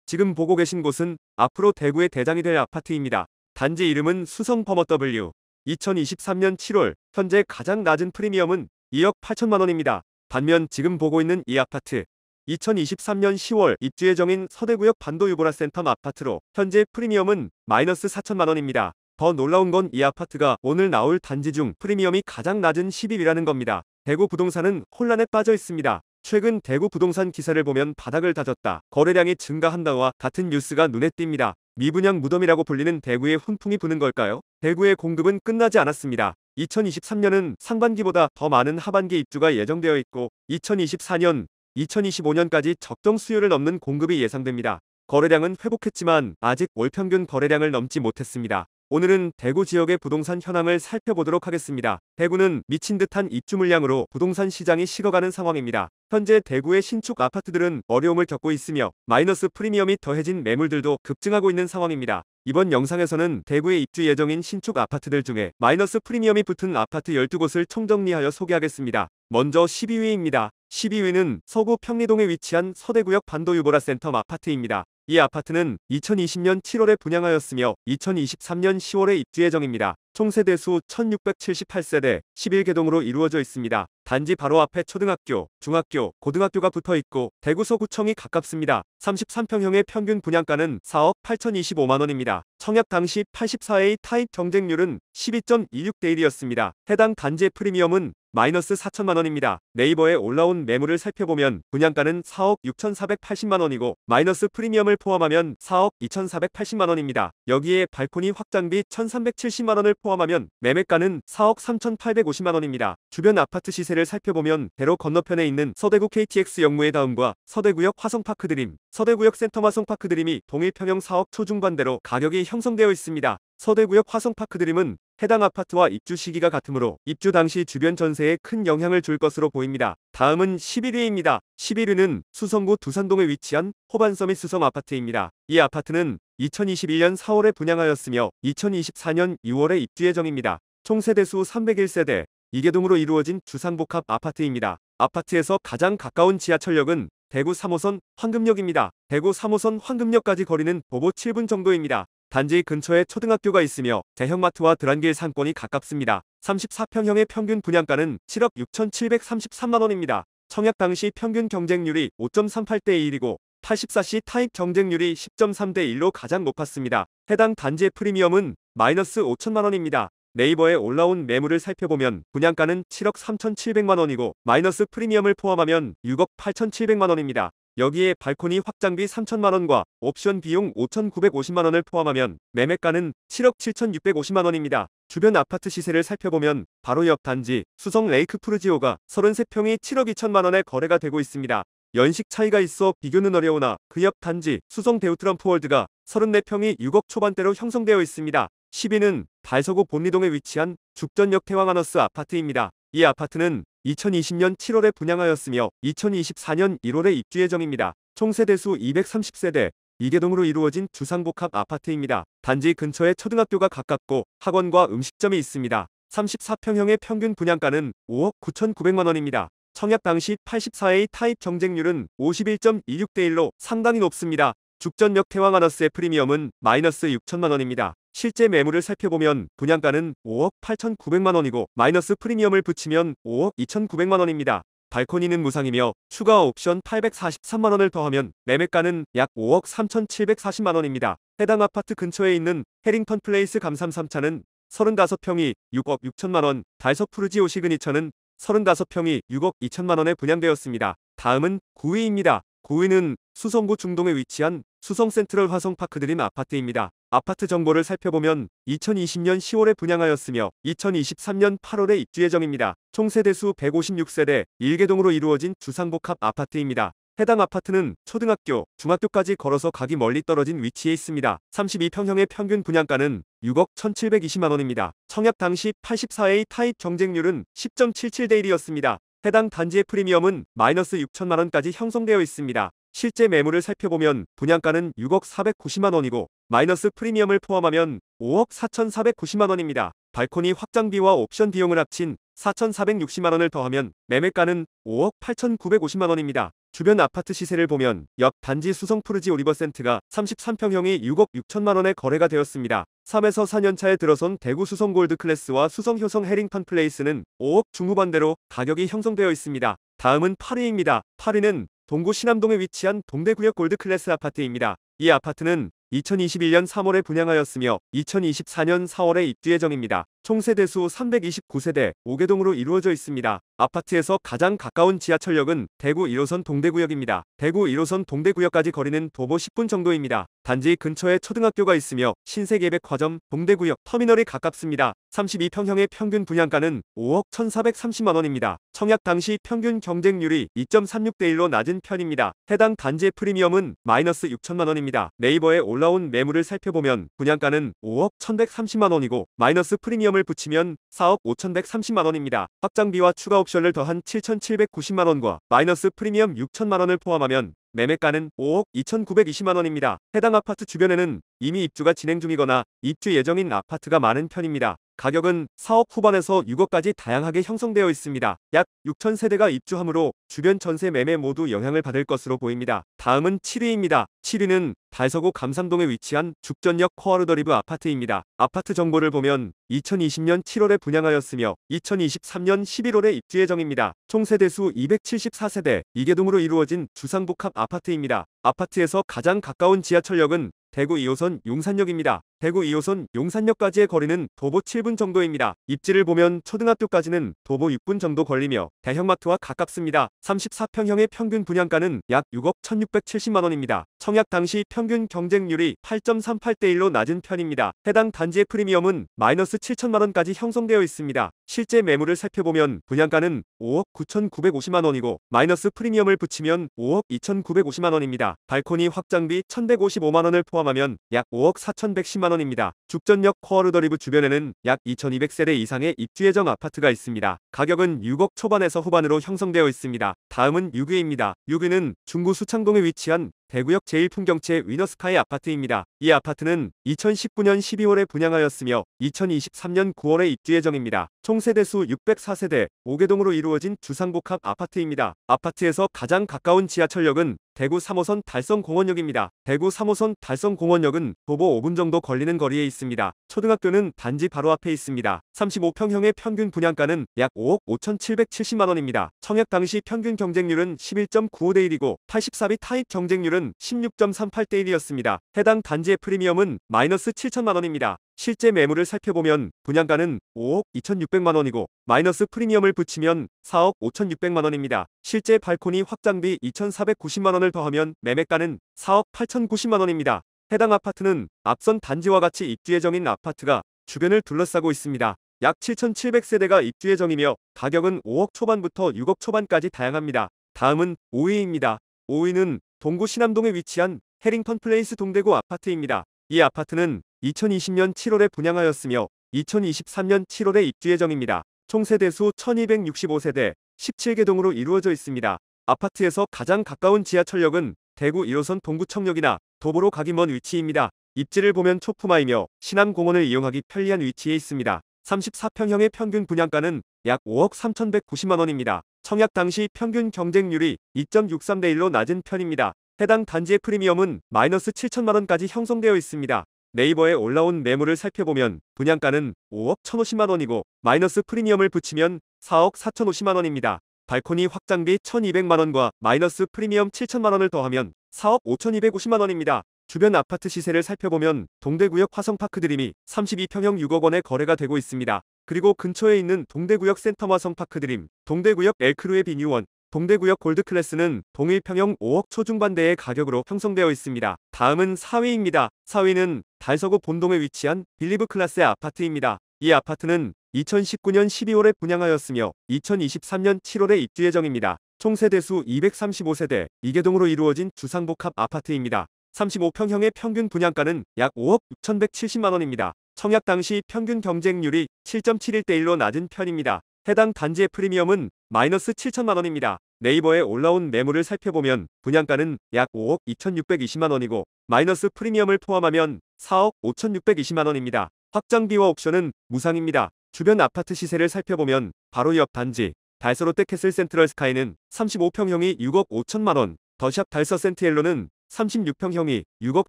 지금 보고 계신 곳은 앞으로 대구의 대장이 될 아파트입니다. 단지 이름은 수성 버머 W. 2023년 7월 현재 가장 낮은 프리미엄은 2억 8천만 원입니다. 반면 지금 보고 있는 이 아파트 2023년 10월 입주 예정인 서대구역 반도 유보라 센텀 아파트로 현재 프리미엄은 마이너스 4천만 원입니다. 더 놀라운 건 이 아파트가 오늘 나올 단지 중 프리미엄이 가장 낮은 10위라는 겁니다. 대구 부동산은 혼란에 빠져 있습니다. 최근 대구 부동산 기사를 보면 바닥을 다졌다, 거래량이 증가한다와 같은 뉴스가 눈에 띕니다. 미분양 무덤이라고 불리는 대구에 훈풍이 부는 걸까요? 대구의 공급은 끝나지 않았습니다. 2023년은 상반기보다 더 많은 하반기 입주가 예정되어 있고 2024년, 2025년까지 적정 수요를 넘는 공급이 예상됩니다. 거래량은 회복했지만 아직 월 평균 거래량을 넘지 못했습니다. 오늘은 대구 지역의 부동산 현황을 살펴보도록 하겠습니다. 대구는 미친 듯한 입주 물량으로 부동산 시장이 식어가는 상황입니다. 현재 대구의 신축 아파트들은 어려움을 겪고 있으며 마이너스 프리미엄이 더해진 매물들도 급증하고 있는 상황입니다. 이번 영상에서는 대구에 입주 예정인 신축 아파트들 중에 마이너스 프리미엄이 붙은 아파트 12곳을 총정리하여 소개하겠습니다. 먼저 12위입니다. 12위는 서구 평리동에 위치한 서대구역 반도 유보라 센텀 아파트입니다. 이 아파트는 2020년 7월에 분양하였으며 2023년 10월에 입주 예정입니다. 총 세대수 1678세대 11개동으로 이루어져 있습니다. 단지 바로 앞에 초등학교, 중학교, 고등학교가 붙어 있고 대구 서구청이 가깝습니다. 33평형의 평균 분양가는 4억 8,025만 원입니다. 청약 당시 84A 타입 경쟁률은 12.26대 1이었습니다. 해당 단지의 프리미엄은 마이너스 4천만 원입니다. 네이버에 올라온 매물을 살펴보면 분양가는 4억 6,480만 원이고 마이너스 프리미엄을 포함하면 4억 2,480만 원입니다. 여기에 발코니 확장비 1,370만 원을 포함하면 매매가는 4억 3,850만 원입니다. 주변 아파트 시세를 살펴보면 대로 건너편에 있는 서대구 KTX 역무의 다음과 서대구역 화성파크드림, 서대구역 센텀 화성파크드림이 동일 평형 4억 초중반대로 가격이 형성되어 있습니다. 서대구역 화성파크드림은 해당 아파트와 입주 시기가 같으므로 입주 당시 주변 전세에 큰 영향을 줄 것으로 보입니다. 다음은 11위입니다. 11위는 수성구 두산동에 위치한 호반서밋 수성 아파트입니다. 이 아파트는 2021년 4월에 분양하였으며 2024년 6월에 입주 예정입니다. 총 세대수 301세대, 2개동으로 이루어진 주상복합 아파트입니다. 아파트에서 가장 가까운 지하철역은 대구 3호선 황금역입니다. 대구 3호선 황금역까지 거리는 도보 7분 정도입니다. 단지 근처에 초등학교가 있으며 대형마트와 드란길 상권이 가깝습니다. 34평형의 평균 분양가는 7억 6,733만 원입니다. 청약 당시 평균 경쟁률이 5.38대 1이고 84C 타입 경쟁률이 10.3대 1로 가장 높았습니다. 해당 단지의 프리미엄은 마이너스 5천만 원입니다. 네이버에 올라온 매물을 살펴보면 분양가는 7억 3,700만 원이고 마이너스 프리미엄을 포함하면 6억 8,700만 원입니다. 여기에 발코니 확장비 3천만 원과 옵션 비용 5,950만 원을 포함하면 매매가는 7억 7,650만 원입니다. 주변 아파트 시세를 살펴보면 바로 옆 단지 수성 레이크 푸르지오가 33평이 7억 2천만 원에 거래가 되고 있습니다. 연식 차이가 있어 비교는 어려우나 그 옆 단지 수성 데우트럼프 월드가 34평이 6억 초반대로 형성되어 있습니다. 10위는 달서구 본리동에 위치한 죽전역 태왕하너스 아파트입니다. 이 아파트는 2020년 7월에 분양하였으며 2024년 1월에 입주 예정입니다. 총 세대수 230세대, 2개동으로 이루어진 주상복합 아파트입니다. 단지 근처에 초등학교가 가깝고 학원과 음식점이 있습니다. 34평형의 평균 분양가는 5억 9,900만 원입니다. 청약 당시 84A 타입 경쟁률은 51.26대 1로 상당히 높습니다. 죽전역 태왕하너스의 프리미엄은 마이너스 6천만 원입니다. 실제 매물을 살펴보면 분양가는 5억 8,900만 원이고 마이너스 프리미엄을 붙이면 5억 2,900만 원입니다. 발코니는 무상이며 추가 옵션 843만 원을 더하면 매매가는 약 5억 3,740만 원입니다. 해당 아파트 근처에 있는 해링턴 플레이스 감삼 3차는 35평이 6억 6천만 원, 달서 푸르지오 시그니처는 35평이 6억 2천만 원에 분양되었습니다. 다음은 9위입니다. 9위는 수성구 중동에 위치한 수성 센트럴 화성파크드림 아파트입니다. 아파트 정보를 살펴보면 2020년 10월에 분양하였으며 2023년 8월에 입주 예정입니다. 총 세대수 156세대, 1개동으로 이루어진 주상복합 아파트입니다. 해당 아파트는 초등학교, 중학교까지 걸어서 가기 멀리 떨어진 위치에 있습니다. 32평형의 평균 분양가는 6억 1,720만 원입니다. 청약 당시 84A 타입 경쟁률은 10.77대 1이었습니다. 해당 단지의 프리미엄은 마이너스 6천만 원까지 형성되어 있습니다. 실제 매물을 살펴보면 분양가는 6억 490만 원이고 마이너스 프리미엄을 포함하면 5억 4,490만 원입니다. 발코니 확장비와 옵션 비용을 합친 4,460만 원을 더하면 매매가는 5억 8,950만 원입니다. 주변 아파트 시세를 보면 옆 단지 수성 푸르지 오리버센트가 33평형이 6억 6천만 원에 거래가 되었습니다. 3에서 4년 차에 들어선 대구 수성 골드 클래스와 수성 효성 해링턴 플레이스는 5억 중후반대로 가격이 형성되어 있습니다. 다음은 8위입니다. 8위는 동구 신암동에 위치한 동대구역 골드 클래스 아파트입니다. 이 아파트는 2021년 3월에 분양하였으며 2024년 4월에 입주 예정입니다. 총 세대수 329세대 5개동으로 이루어져 있습니다. 아파트에서 가장 가까운 지하철역은 대구 1호선 동대구역입니다. 대구 1호선 동대구역까지 거리는 도보 10분 정도입니다. 단지 근처에 초등학교가 있으며 신세계백화점, 동대구역 터미널이 가깝습니다. 32평형의 평균 분양가는 5억 1,430만 원입니다. 청약 당시 평균 경쟁률이 2.36대 1로 낮은 편입니다. 해당 단지의 프리미엄은 마이너스 6천만 원입니다. 네이버에 올라온 매물을 살펴보면 분양가는 5억 1,130만 원이고 마이너스 프리미엄을 붙이면 4억 5,130만 원입니다. 확장비와 추가 옵션을 더한 7,790만 원과 마이너스 프리미엄 6천만 원을 포함하면 매매가는 5억 2,920만 원입니다. 해당 아파트 주변에는 이미 입주가 진행 중이거나 입주 예정인 아파트가 많은 편입니다. 가격은 4억 후반에서 6억까지 다양하게 형성되어 있습니다. 약 6,000세대가 입주하므로 주변 전세 매매 모두 영향을 받을 것으로 보입니다. 다음은 7위입니다. 7위는 달서구 감삼동에 위치한 죽전역 코아르더리브 아파트입니다. 아파트 정보를 보면 2020년 7월에 분양하였으며 2023년 11월에 입주 예정입니다. 총 세대수 274세대 2개동으로 이루어진 주상복합 아파트입니다. 아파트에서 가장 가까운 지하철역은 대구 2호선 용산역입니다. 대구 2호선 용산역까지의 거리는 도보 7분 정도입니다. 입지를 보면 초등학교까지는 도보 6분 정도 걸리며 대형마트와 가깝습니다. 34평형의 평균 분양가는 약 6억 1,670만 원입니다. 청약 당시 평균 경쟁률이 8.38대 1로 낮은 편입니다. 해당 단지의 프리미엄은 마이너스 7천만 원까지 형성되어 있습니다. 실제 매물을 살펴보면 분양가는 5억 9,950만 원이고 마이너스 프리미엄을 붙이면 5억 2,950만 원입니다. 발코니 확장비 1,155만 원을 포함하면 약 5억 4,110만 원입니다. 죽전역 코어르더리브 주변에는 약 2,200세대 이상의 입주 예정 아파트가 있습니다. 가격은 6억 초반에서 후반으로 형성되어 있습니다. 다음은 6위입니다. 6위는 중구 수창동에 위치한 대구역 제1풍경채 위너스카이 아파트입니다. 이 아파트는 2019년 12월에 분양하였으며 2023년 9월에 입주 예정입니다. 총 세대수 604세대 5개동으로 이루어진 주상복합 아파트입니다. 아파트에서 가장 가까운 지하철역은 대구 3호선 달성공원역입니다. 대구 3호선 달성공원역은 도보 5분 정도 걸리는 거리에 있습니다. 초등학교는 단지 바로 앞에 있습니다. 35평형의 평균 분양가는 약 5억 5,770만 원입니다. 청약 당시 평균 경쟁률은 11.95대 1이고 84비 타입 경쟁률은 16.38대 1이었습니다. 해당 단지의 프리미엄은 마이너스 7천만 원입니다. 실제 매물을 살펴보면 분양가는 5억 2,600만 원이고 마이너스 프리미엄을 붙이면 4억 5,600만 원입니다. 실제 발코니 확장비 2,490만 원을 더하면 매매가는 4억 8,090만 원입니다. 해당 아파트는 앞선 단지와 같이 입주 예정인 아파트가 주변을 둘러싸고 있습니다. 약 7,700세대가 입주 예정이며 가격은 5억 초반부터 6억 초반까지 다양합니다. 다음은 5위입니다. 5위는 동구 신암동에 위치한 해링턴 플레이스 동대구 아파트입니다. 이 아파트는 2020년 7월에 분양하였으며 2023년 7월에 입주 예정입니다. 총 세대수 1,265세대 17개동으로 이루어져 있습니다. 아파트에서 가장 가까운 지하철역은 대구 1호선 동구청역이나 도보로 가기 먼 위치입니다. 입지를 보면 초품화이며 신암공원을 이용하기 편리한 위치에 있습니다. 34평형의 평균 분양가는 약 5억 3,190만 원입니다. 청약 당시 평균 경쟁률이 2.63대 1로 낮은 편입니다. 해당 단지의 프리미엄은 마이너스 7천만 원까지 형성되어 있습니다. 네이버에 올라온 매물을 살펴보면 분양가는 5억 1,050만 원이고 마이너스 프리미엄을 붙이면 4억 4,050만 원입니다. 발코니 확장비 1,200만 원과 마이너스 프리미엄 7천만 원을 더하면 4억 5,250만 원입니다. 주변 아파트 시세를 살펴보면 동대구역 화성파크 드림이 32평형 6억 원에 거래가 되고 있습니다. 그리고 근처에 있는 동대구역 센텀 화성파크 드림, 동대구역 엘크루의 비뉴원, 동대구역 골드클래스는 동일평형 5억 초중반대의 가격으로 형성되어 있습니다. 다음은 4위입니다. 4위는 달서구 본동에 위치한 빌리브 클래스의 아파트입니다. 이 아파트는 2019년 12월에 분양하였으며 2023년 7월에 입주 예정입니다. 총 세대수 235세대 2개동으로 이루어진 주상복합 아파트입니다. 35평형의 평균 분양가는 약 5억 6,170만 원입니다. 청약 당시 평균 경쟁률이 7.71대 1로 낮은 편입니다. 해당 단지의 프리미엄은 마이너스 7천만 원입니다. 네이버에 올라온 매물을 살펴보면 분양가는 약 5억 2,620만 원이고 마이너스 프리미엄을 포함하면 4억 5,620만 원입니다. 확장비와 옵션은 무상입니다. 주변 아파트 시세를 살펴보면 바로 옆 단지 달서롯데 캐슬 센트럴 스카이는 35평형이 6억 5천만 원, 더샵 달서 센티엘로는 36평형이 6억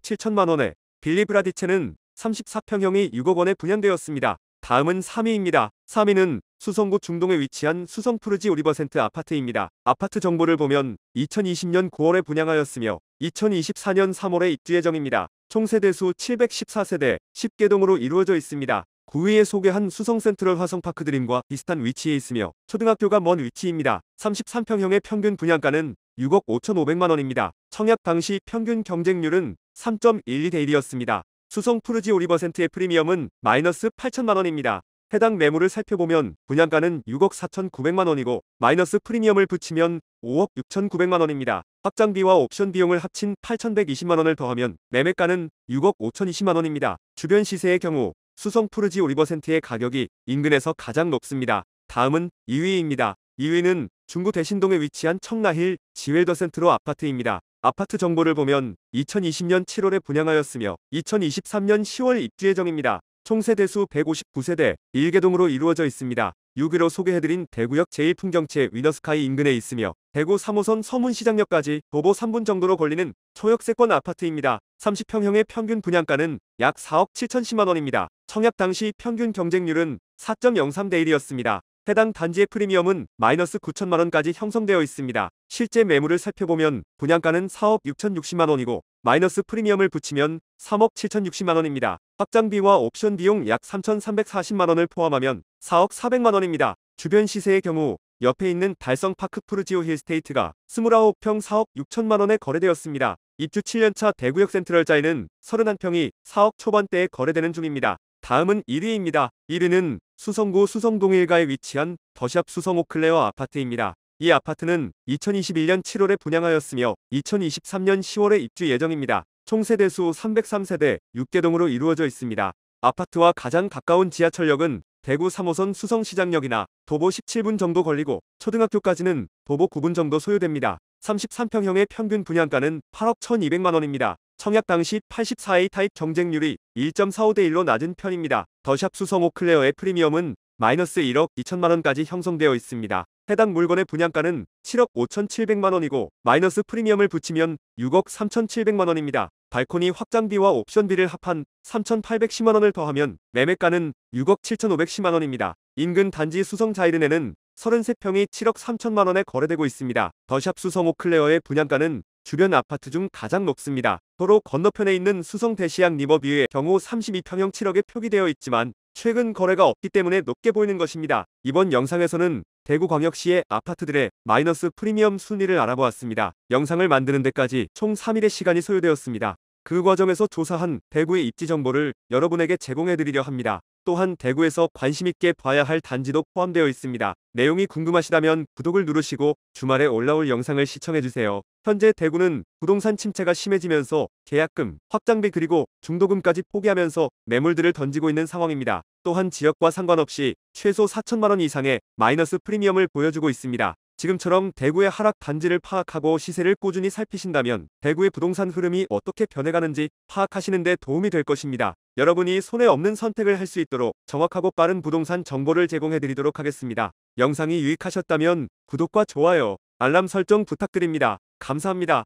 7천만 원에 빌리 브라디체는 34평형이 6억 원에 분양되었습니다. 다음은 3위입니다. 3위는 수성구 중동에 위치한 수성 푸르지 오리버센트 아파트입니다. 아파트 정보를 보면 2020년 9월에 분양하였으며 2024년 3월에 입주 예정입니다. 총 세대수 714세대 10개동으로 이루어져 있습니다. 9위에 소개한 수성 센트럴 화성파크 드림과 비슷한 위치에 있으며 초등학교가 먼 위치입니다. 33평형의 평균 분양가는 6억 5,500만 원입니다. 청약 당시 평균 경쟁률은 3.12대 1이었습니다. 수성 푸르지 오리버센트의 프리미엄은 마이너스 8천만 원입니다. 해당 매물을 살펴보면 분양가는 6억 4,900만 원이고 마이너스 프리미엄을 붙이면 5억 6,900만 원입니다. 확장비와 옵션 비용을 합친 8,120만 원을 더하면 매매가는 6억 5,020만 원입니다. 주변 시세의 경우 수성 푸르지 오리버센트의 가격이 인근에서 가장 높습니다. 다음은 2위입니다. 2위는 중구 대신동에 위치한 청라힐 지웰더 센트로 아파트입니다. 아파트 정보를 보면 2020년 7월에 분양하였으며 2023년 10월 입주 예정입니다. 총 세대수 159세대 1개동으로 이루어져 있습니다. 6위로 소개해드린 대구역 제1풍경채 위너스카이 인근에 있으며 대구 3호선 서문시장역까지 도보 3분 정도로 걸리는 초역세권 아파트입니다. 30평형의 평균 분양가는 약 4억 7천십만 원입니다. 청약 당시 평균 경쟁률은 4.03대 1이었습니다. 해당 단지의 프리미엄은 마이너스 9천만 원까지 형성되어 있습니다. 실제 매물을 살펴보면 분양가는 4억 6,060만 원이고 마이너스 프리미엄을 붙이면 3억 7,060만 원입니다. 확장비와 옵션 비용 약 3,340만 원을 포함하면 4억 400만 원입니다. 주변 시세의 경우 옆에 있는 달성파크 푸르지오 힐스테이트가 29평 4억 6천만 원에 거래되었습니다. 입주 7년차 대구역 센트럴자이는 31평이 4억 초반대에 거래되는 중입니다. 다음은 1위입니다. 1위는 수성구 수성동 일가에 위치한 더샵 수성 오클레어 아파트입니다. 이 아파트는 2021년 7월에 분양하였으며 2023년 10월에 입주 예정입니다. 총 세대수 303세대 6개동으로 이루어져 있습니다. 아파트와 가장 가까운 지하철역은 대구 3호선 수성시장역이나 도보 17분 정도 걸리고 초등학교까지는 도보 9분 정도 소요됩니다. 33평형의 평균 분양가는 8억 1,200만 원입니다. 청약 당시 84A 타입 경쟁률이 1.45대 1로 낮은 편입니다. 더샵 수성 오클레어의 프리미엄은 마이너스 1억 2천만 원까지 형성되어 있습니다. 해당 물건의 분양가는 7억 5,700만 원이고 마이너스 프리미엄을 붙이면 6억 3,700만 원입니다. 발코니 확장비와 옵션비를 합한 3,810만 원을 더하면 매매가는 6억 7,510만 원입니다. 인근 단지 수성 자이른에는 33평이 7억 3천만 원에 거래되고 있습니다. 더샵 수성 오클레어의 분양가는 주변 아파트 중 가장 높습니다. 도로 건너편에 있는 수성 대시양 리버뷰의 경우 32평형 7억에 표기되어 있지만 최근 거래가 없기 때문에 높게 보이는 것입니다. 이번 영상에서는 대구광역시의 아파트들의 마이너스 프리미엄 순위를 알아보았습니다. 영상을 만드는 데까지 총 3일의 시간이 소요되었습니다. 그 과정에서 조사한 대구의 입지 정보를 여러분에게 제공해드리려 합니다. 또한 대구에서 관심있게 봐야 할 단지도 포함되어 있습니다. 내용이 궁금하시다면 구독을 누르시고 주말에 올라올 영상을 시청해주세요. 현재 대구는 부동산 침체가 심해지면서 계약금, 확장비 그리고 중도금까지 포기하면서 매물들을 던지고 있는 상황입니다. 또한 지역과 상관없이 최소 4천만 원 이상의 마이너스 프리미엄을 보여주고 있습니다. 지금처럼 대구의 하락 단지를 파악하고 시세를 꾸준히 살피신다면 대구의 부동산 흐름이 어떻게 변해가는지 파악하시는 데 도움이 될 것입니다. 여러분이 손에 없는 선택을 할 수 있도록 정확하고 빠른 부동산 정보를 제공해드리도록 하겠습니다. 영상이 유익하셨다면 구독과 좋아요, 알람 설정 부탁드립니다. 감사합니다.